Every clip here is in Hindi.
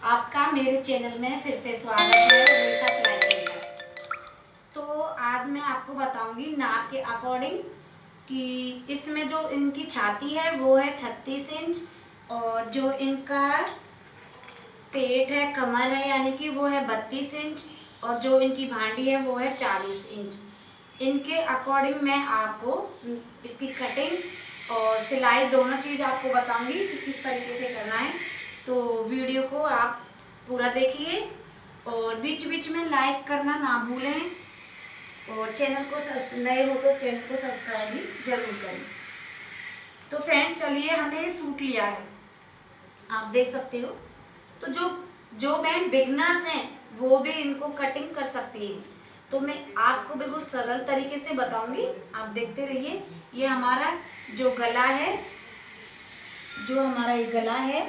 आपका मेरे चैनल में फिर से स्वागत है रेखा सिलाई सेंटर। तो आज मैं आपको बताऊंगी नाप के अकॉर्डिंग कि इसमें जो इनकी छाती है वो है 36 इंच और जो इनका पेट है, कमर है, यानी कि वो है 32 इंच और जो इनकी भांडी है वो है 40 इंच। इनके अकॉर्डिंग मैं आपको इसकी कटिंग और सिलाई दोनों चीज़ आपको बताऊंगी कि किस तरीके से करना है। तो वीडियो को आप पूरा देखिए और बीच बीच में लाइक करना ना भूलें और चैनल को नए हो तो चैनल को सब्सक्राइब भी जरूर करें। तो फ्रेंड्स चलिए, हमने ये सूट लिया है, आप देख सकते हो। तो जो जो बहन बिगनर्स हैं वो भी इनको कटिंग कर सकती है। तो मैं आपको बिल्कुल सरल तरीके से बताऊंगी, आप देखते रहिए। ये हमारा जो गला है, जो हमारा ये गला है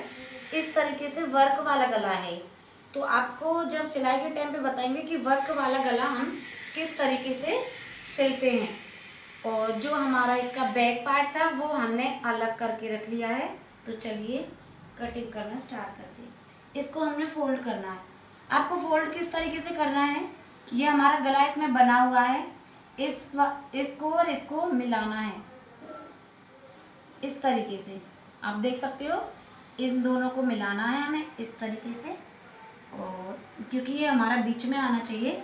इस तरीके से वर्क वाला गला है। तो आपको जब सिलाई के टाइम पे बताएंगे कि वर्क वाला गला हम किस तरीके से सिलते हैं। और जो हमारा इसका बैक पार्ट था वो हमने अलग करके रख लिया है। तो चलिए कटिंग करना स्टार्ट करते हैं। इसको हमने फोल्ड करना है। आपको फोल्ड किस तरीके से करना है, ये हमारा गला इसमें बना हुआ है, इसको और इसको मिलाना है इस तरीके से। आप देख सकते हो, इन दोनों को मिलाना है हमें इस तरीके से, और क्योंकि ये हमारा बीच में आना चाहिए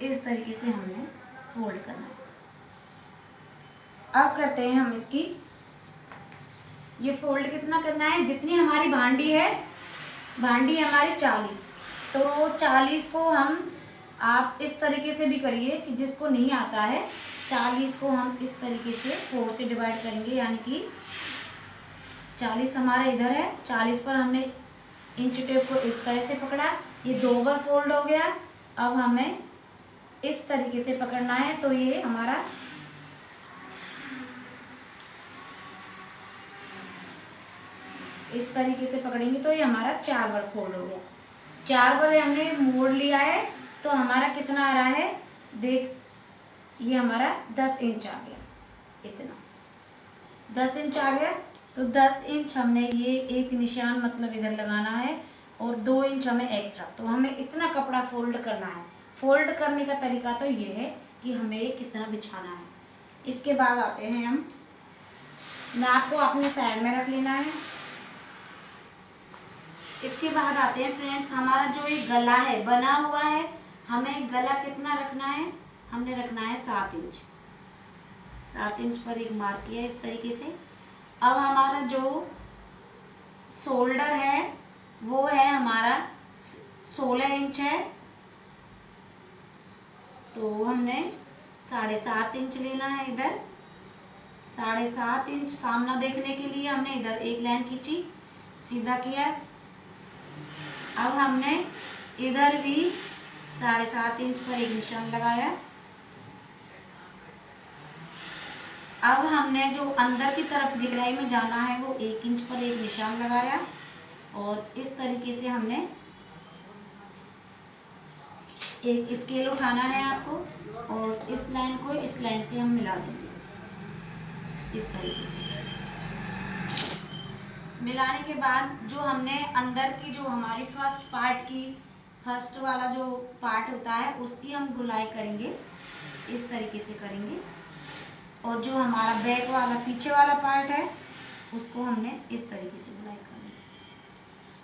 इस तरीके से हमने फोल्ड करना है। अब करते हैं हम इसकी, ये फोल्ड कितना करना है, जितनी हमारी भांडी है, भांडी हमारी 40, तो 40 को हम, आप इस तरीके से भी करिए कि जिसको नहीं आता है 40 को हम इस तरीके से 4 से डिवाइड करेंगे, यानी कि 40 हमारा इधर है, 40 पर हमने इंच टेप को इस तरह से पकड़ा, ये 2 बार फोल्ड हो गया। अब हमें इस तरीके से पकड़ना है, तो ये हमारा इस तरीके से पकड़ेंगे तो ये हमारा 4 बार फोल्ड हो गया। 4 बार हमने मोड़ लिया है, तो हमारा कितना आ रहा है, देख, ये हमारा 10 इंच आ गया, इतना 10 इंच आ गया। तो 10 इंच हमने ये एक निशान मतलब इधर लगाना है और 2 इंच हमें एक्स्ट्रा, तो हमें इतना कपड़ा फोल्ड करना है। फोल्ड करने का तरीका तो ये है कि हमें कितना बिछाना है। इसके बाद आते हैं हम, नाप को अपने साइड में रख लेना है। इसके बाद आते हैं फ्रेंड्स, हमारा जो ये गला है बना हुआ है, हमें गला कितना रखना है, हमने रखना है 7 इंच। 7 इंच पर एक मार्क किया इस तरीके से। अब हमारा जो शोल्डर है वो है हमारा 16 इंच है, तो हमने 7.5 इंच लेना है इधर। 7.5 इंच सामना देखने के लिए हमने इधर एक लाइन खींची, सीधा किया। अब हमने इधर भी 7.5 इंच पर एक निशान लगाया। अब हमने जो अंदर की तरफ गहराई में जाना है वो 1 इंच पर एक निशान लगाया, और इस तरीके से हमने एक स्केल उठाना है आपको, और इस लाइन को इस लाइन से हम मिला देंगे इस तरीके से। मिलाने के बाद जो हमने अंदर की, जो हमारी फर्स्ट वाला जो पार्ट होता है उसकी हम गुलाई करेंगे, इस तरीके से करेंगे। और जो हमारा बैक वाला पीछे वाला पार्ट है उसको हमने इस तरीके से गुलाई करनी।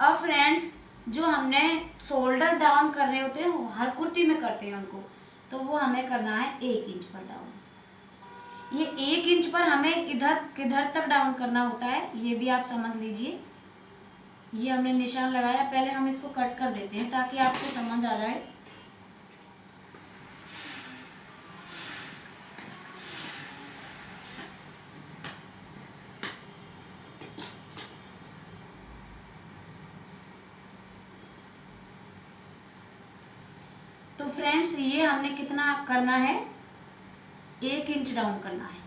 अब फ्रेंड्स, जो हमने शोल्डर डाउन कर रहे होते हैं वो हर कुर्ती में करते हैं उनको, तो वो हमें करना है 1 इंच पर डाउन। ये 1 इंच पर हमें इधर किधर तक डाउन करना होता है ये भी आप समझ लीजिए। ये हमने निशान लगाया, पहले हम इसको कट कर देते हैं ताकि आपको समझ आ जाए। तो फ्रेंड्स, ये हमने कितना करना है, 1 इंच डाउन करना है।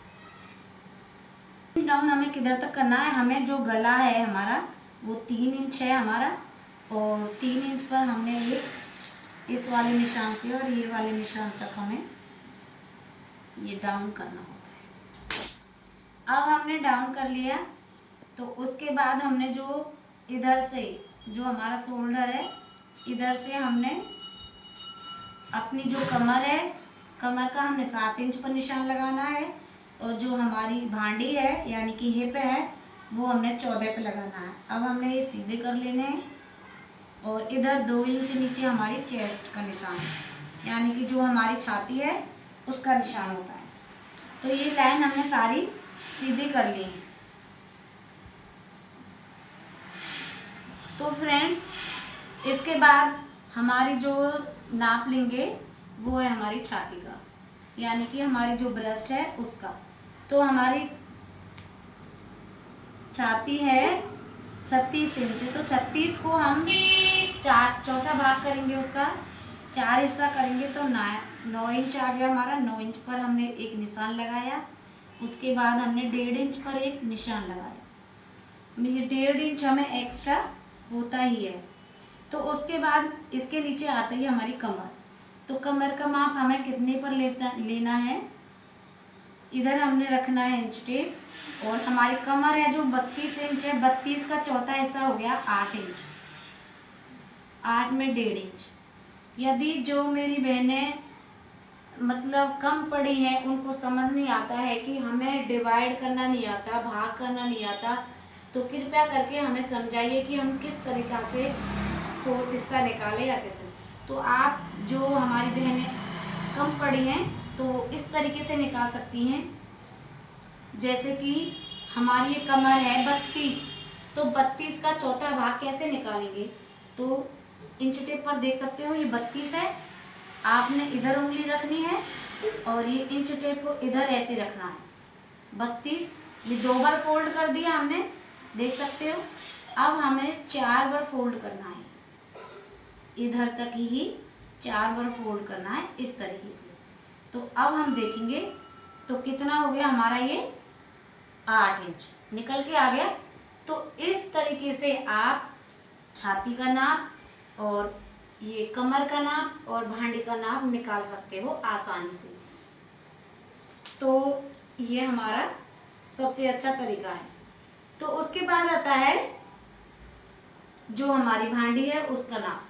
डाउन हमें किधर तक करना है, हमें जो गला है हमारा वो 3 इंच है हमारा, और 3 इंच पर हमने ये इस वाले निशान से और ये वाले निशान तक हमें ये डाउन करना होता है। अब हमने डाउन कर लिया, तो उसके बाद हमने जो इधर से जो हमारा शोल्डर है, इधर से हमने अपनी जो कमर है, कमर का हमने 7 इंच पर निशान लगाना है, और जो हमारी भांडी है यानी कि हिप है वो हमने 14 पे लगाना है। अब हमने ये सीधे कर लेने हैं, और इधर 2 इंच नीचे हमारी चेस्ट का निशान है, यानी कि जो हमारी छाती है उसका निशान होता है। तो ये लाइन हमने सारी सीधी कर ली है। तो फ्रेंड्स, इसके बाद हमारी जो नाप लेंगे वो है हमारी छाती का, यानी कि हमारी जो ब्रेस्ट है उसका। तो हमारी छाती है 36 इंच, तो 36 को हम चौथा भाग करेंगे, उसका 4 हिस्सा करेंगे, तो 9 इंच आ गया हमारा। 9 इंच पर हमने एक निशान लगाया, उसके बाद हमने 1.5 इंच पर एक निशान लगाया। ये 1.5 इंच हमें एक्स्ट्रा होता ही है। तो उसके बाद इसके नीचे आता है हमारी कमर। तो कमर का माप हमें कितने पर लेना है, इधर हमने रखना है इंच टेप, और हमारी कमर है जो 32 इंच है, 32 का चौथा हिस्सा हो गया 8 इंच, 8 में 1.5 इंच। यदि जो मेरी बहनें मतलब कम पढ़ी हैं, उनको समझ नहीं आता है कि हमें डिवाइड करना नहीं आता, भाग करना नहीं आता, तो कृपया करके हमें समझाइए कि हम किस तरीक़ा से 4th हिस्सा निकालें या कैसे। तो आप जो हमारी बहनें कम पढ़ी हैं तो इस तरीके से निकाल सकती हैं, जैसे कि हमारी ये कमर है 32, तो 32 का चौथा भाग कैसे निकालेंगे। तो इंच टेप पर देख सकते हो ये 32 है, आपने इधर उंगली रखनी है और ये इंच टेप को इधर ऐसे रखना है। 32 ये 2 बार फोल्ड कर दिया हमने, देख सकते हो। अब हमें 4 बार फोल्ड करना है, इधर तक ही 4 बार फोल्ड करना है इस तरीके से। तो अब हम देखेंगे तो कितना हो गया हमारा, ये 8 इंच निकल के आ गया। तो इस तरीके से आप छाती का नाप और ये कमर का नाप और भांडी का नाप निकाल सकते हो आसानी से। तो ये हमारा सबसे अच्छा तरीका है। तो उसके बाद आता है जो हमारी भांडी है उसका नाप,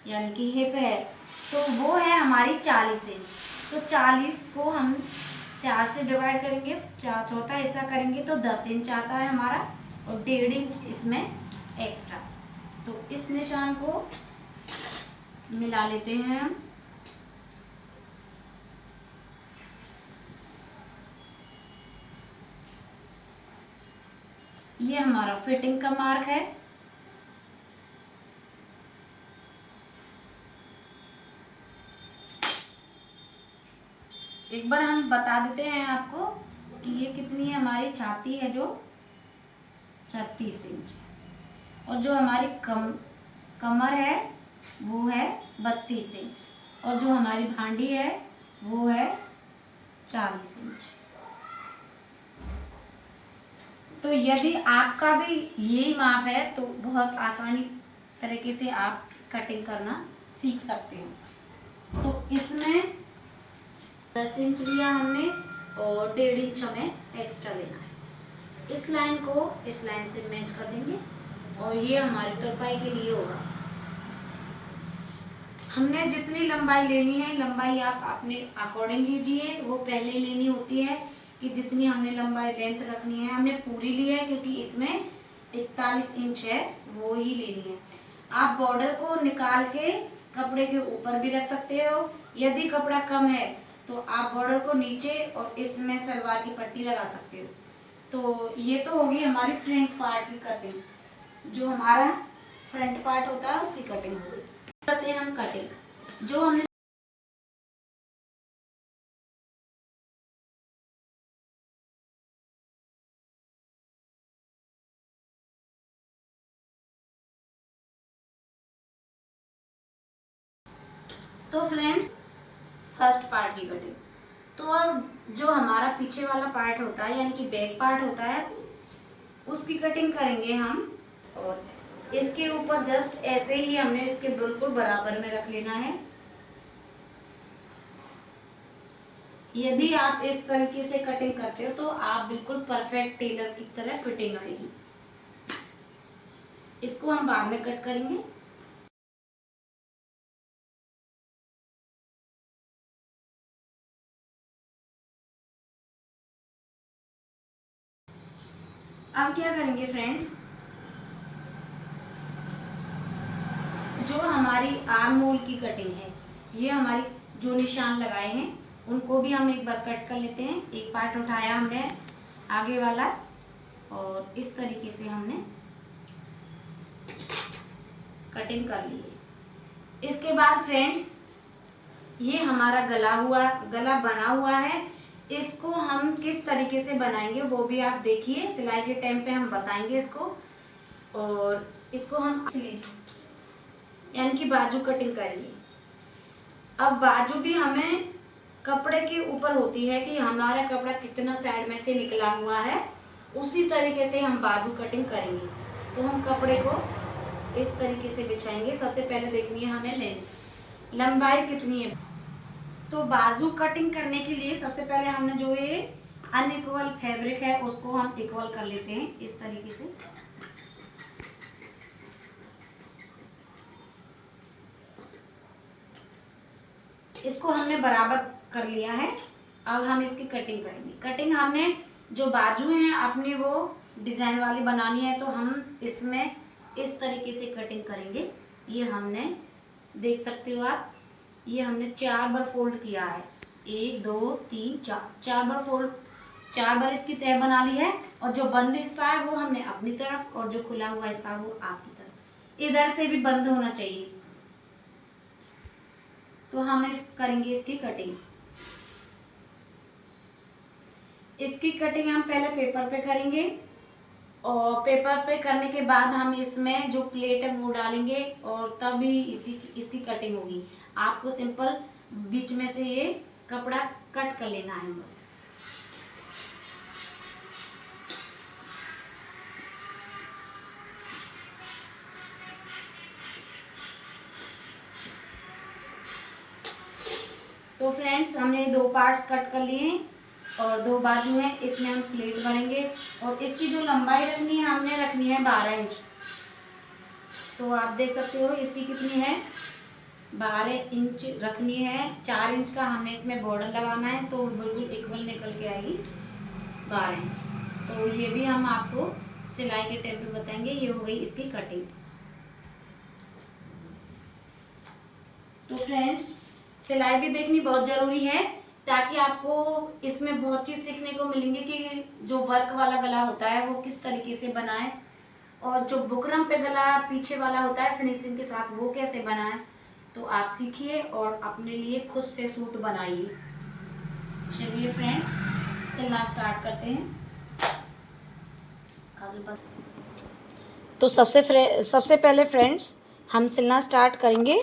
यानी कि हिप है, तो वो है हमारी 40 इंच। तो 40 को हम 4 से डिवाइड करेंगे, चौथा हिस्सा करेंगे, तो 10 इंच आता है हमारा, और 1.5 इंच इसमें एक्स्ट्रा। तो इस निशान को मिला लेते हैं हम। ये हमारा फिटिंग का मार्क है। एक बार हम बता देते हैं आपको कि ये कितनी है। हमारी छाती है जो 36 इंच, और जो हमारी कमर है वो है 32 इंच, और जो हमारी भांडी है वो है 40 इंच। तो यदि आपका भी यही माप है तो बहुत आसानी तरीके से आप कटिंग करना सीख सकते हो। तो इसमें 10 इंच लिया हमने और 1.5 इंच हमें एक्स्ट्रा लेना है। इस लाइन को इस लाइन से मैच कर देंगे, और ये हमारी तुरपाई के लिए होगा। हमने जितनी लंबाई लेनी है, लंबाई आप अपने अकॉर्डिंग लीजिए। वो पहले लेनी होती है कि जितनी हमने लंबाई लेंथ रखनी है, हमने पूरी ली है क्योंकि इसमें 41 इंच है, वो ही लेनी है। आप बॉर्डर को निकाल के कपड़े के ऊपर भी रख सकते हो। यदि कपड़ा कम है तो आप बॉर्डर को नीचे और इसमें सलवार की पट्टी लगा सकते हो। तो ये तो होगी हमारी फ्रंट पार्ट की कटिंग। जो हमारा फ्रंट पार्ट होता है उसकी कटिंग होगी। करते हैं हम कटिंग। जो हमने तो फ्रेंड्स, फर्स्ट पार्ट की कटिंग। तो अब जो हमारा पीछे वाला पार्ट होता है यानी कि बैक पार्ट होता है, उसकी कटिंग करेंगे हम। और इसके ऊपर जस्ट ऐसे ही हमने इसके बिल्कुल बराबर में रख लेना है। यदि आप इस तरीके से कटिंग करते हो तो आप बिल्कुल परफेक्ट टेलर की तरह फिटिंग आएगी। इसको हम बाद में कट करेंगे। अब क्या करेंगे फ्रेंड्स, जो हमारी आर्म होल की कटिंग है, ये हमारी जो निशान लगाए हैं उनको भी हम एक बार कट कर लेते हैं। एक पार्ट उठाया हमने आगे वाला और इस तरीके से हमने कटिंग कर ली है। इसके बाद फ्रेंड्स, ये हमारा गला बना हुआ है। इसको हम किस तरीके से बनाएंगे वो भी आप देखिए, सिलाई के टाइम पे हम बताएंगे इसको। और इसको हम स्लीव्स यानी कि बाजू कटिंग करेंगे। अब बाजू भी हमें कपड़े के ऊपर होती है कि हमारा कपड़ा कितना साइड में से निकला हुआ है, उसी तरीके से हम बाजू कटिंग करेंगे। तो हम कपड़े को इस तरीके से बिछाएंगे। सबसे पहले देखनी है हमें लेंथ, लंबाई कितनी है। तो बाजू कटिंग करने के लिए सबसे पहले हमने जो ये अनइक्वल फैब्रिक है उसको हम इक्वल कर लेते हैं इस तरीके से। इसको हमने बराबर कर लिया है। अब हम इसकी कटिंग करेंगे। कटिंग हमने जो बाजू हैं अपनी वो डिजाइन वाली बनानी है, तो हम इसमें इस तरीके से कटिंग करेंगे। ये हमने देख सकते हो आप, ये हमने 4 बार फोल्ड किया है। 1 2 3 4, 4 बार फोल्ड, 4 बार इसकी तह बना ली है। और जो बंद हिस्सा है वो हमने अपनी तरफ और जो खुला हुआ हिस्सा वो आपकी तरफ, इधर से भी बंद होना चाहिए। तो हम करेंगे इसकी कटिंग। इसकी कटिंग हम पहले पेपर पे करेंगे और पेपर पे करने के बाद हम इसमें जो प्लेट है वो डालेंगे और तभी इसकी कटिंग होगी। आपको सिंपल बीच में से ये कपड़ा कट कर लेना है बस। तो फ्रेंड्स, हमने 2 पार्ट्स कट कर लिए हैं और 2 बाजू हैं, इसमें हम प्लेट भरेंगे। और इसकी जो लंबाई रखनी है हमने रखनी है 12 इंच। तो आप देख सकते हो इसकी कितनी है, 12 इंच रखनी है। 4 इंच का हमने इसमें बॉर्डर लगाना है तो बिल्कुल इक्वल निकल के आएगी 12 इंच। तो ये भी हम आपको सिलाई के टाइम पे बताएंगे। ये हो गई इसकी कटिंग। तो फ्रेंड्स, सिलाई भी देखनी बहुत ज़रूरी है ताकि आपको इसमें बहुत चीज़ सीखने को मिलेंगी कि जो वर्क वाला गला होता है वो किस तरीके से बनाए और जो बुकरम पे गला पीछे वाला होता है फिनिशिंग के साथ वो कैसे बनाए। तो आप सीखिए और अपने लिए खुद से सूट बनाइए। चलिए फ्रेंड्स, सिलना स्टार्ट करते हैं। तो सबसे पहले फ्रेंड्स हम सिलना स्टार्ट करेंगे।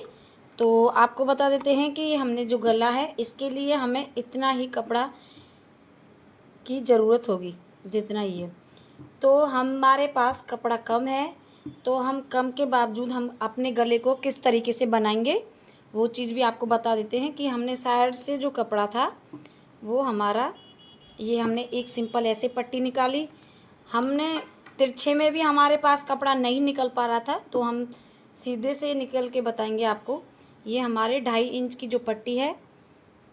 तो आपको बता देते हैं कि हमने जो गला है इसके लिए हमें इतना ही कपड़ा की ज़रूरत होगी जितना ये। तो हमारे पास कपड़ा कम है, तो हम कम के बावजूद हम अपने गले को किस तरीके से बनाएंगे वो चीज़ भी आपको बता देते हैं। कि हमने साइड से जो कपड़ा था वो हमारा, ये हमने एक सिंपल ऐसे पट्टी निकाली। हमने तिरछे में भी हमारे पास कपड़ा नहीं निकल पा रहा था तो हम सीधे से निकल के बताएंगे आपको। ये हमारे 2.5 इंच की जो पट्टी है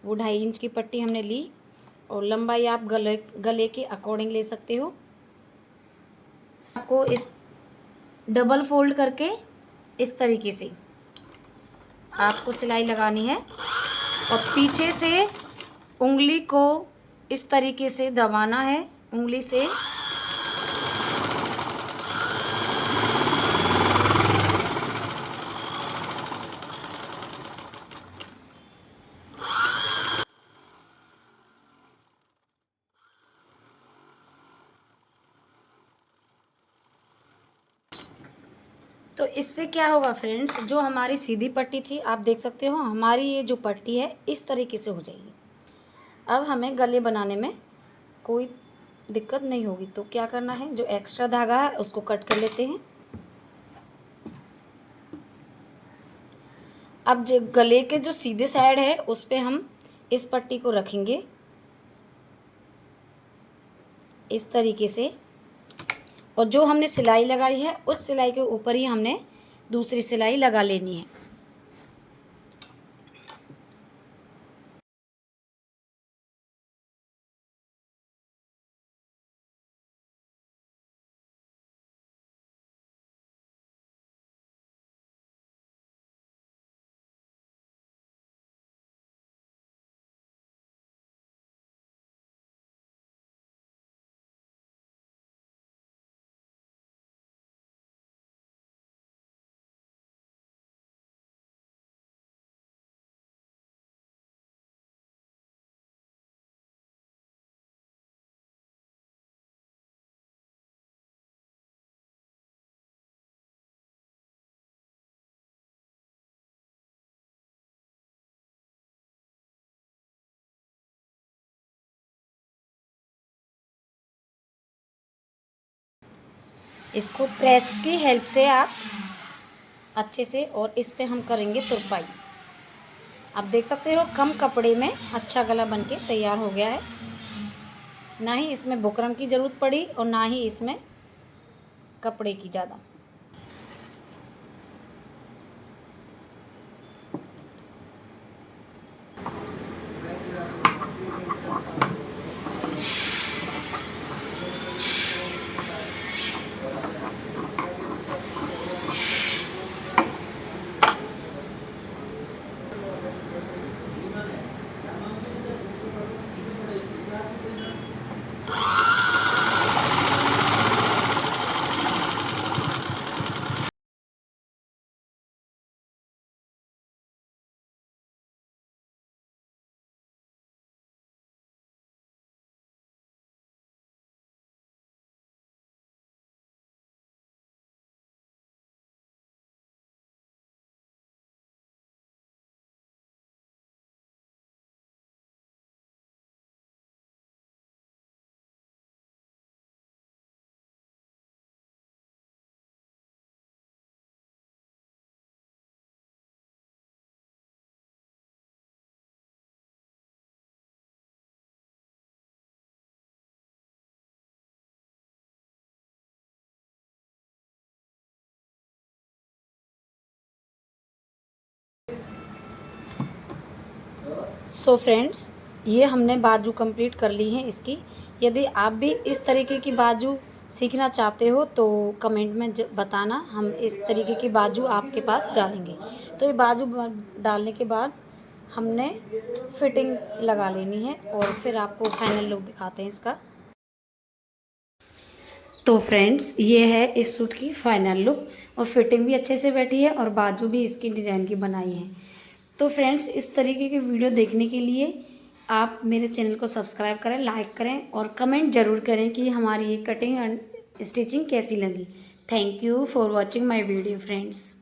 वो 2.5 इंच की पट्टी हमने ली। और लंबाई आप गले के अकॉर्डिंग ले सकते हो। आपको इस डबल फोल्ड करके इस तरीके से आपको सिलाई लगानी है और पीछे से उंगली को इस तरीके से दबाना है, उंगली से। तो इससे क्या होगा फ्रेंड्स, जो हमारी सीधी पट्टी थी आप देख सकते हो हमारी ये जो पट्टी है इस तरीके से हो जाएगी। अब हमें गले बनाने में कोई दिक्कत नहीं होगी। तो क्या करना है, जो एक्स्ट्रा धागा है उसको कट कर लेते हैं। अब जो गले के जो सीधे साइड है उस पे हम इस पट्टी को रखेंगे इस तरीके से। और जो हमने सिलाई लगाई है उस सिलाई के ऊपर ही हमने दूसरी सिलाई लगा लेनी है। इसको प्रेस की हेल्प से आप अच्छे से, और इस पे हम करेंगे तुरपाई। आप देख सकते हो कम कपड़े में अच्छा गला बनके तैयार हो गया है। ना ही इसमें बुकरम की ज़रूरत पड़ी और ना ही इसमें कपड़े की ज़्यादा। सो फ्रेंड्स, ये हमने बाजू कंप्लीट कर ली है इसकी। यदि आप भी इस तरीके की बाजू सीखना चाहते हो तो कमेंट में बताना, हम इस तरीके की बाजू आपके पास डालेंगे। तो ये बाजू डालने के बाद हमने फिटिंग लगा लेनी है और फिर आपको फाइनल लुक दिखाते हैं इसका। तो फ्रेंड्स, ये है इस सूट की फाइनल लुक, और फिटिंग भी अच्छे से बैठी है और बाजू भी इसकी डिज़ाइन की बनाई है। तो फ्रेंड्स, इस तरीके की वीडियो देखने के लिए आप मेरे चैनल को सब्सक्राइब करें, लाइक करें और कमेंट ज़रूर करें कि हमारी ये कटिंग एंड स्टिचिंग कैसी लगी। Thank you for watching my video friends.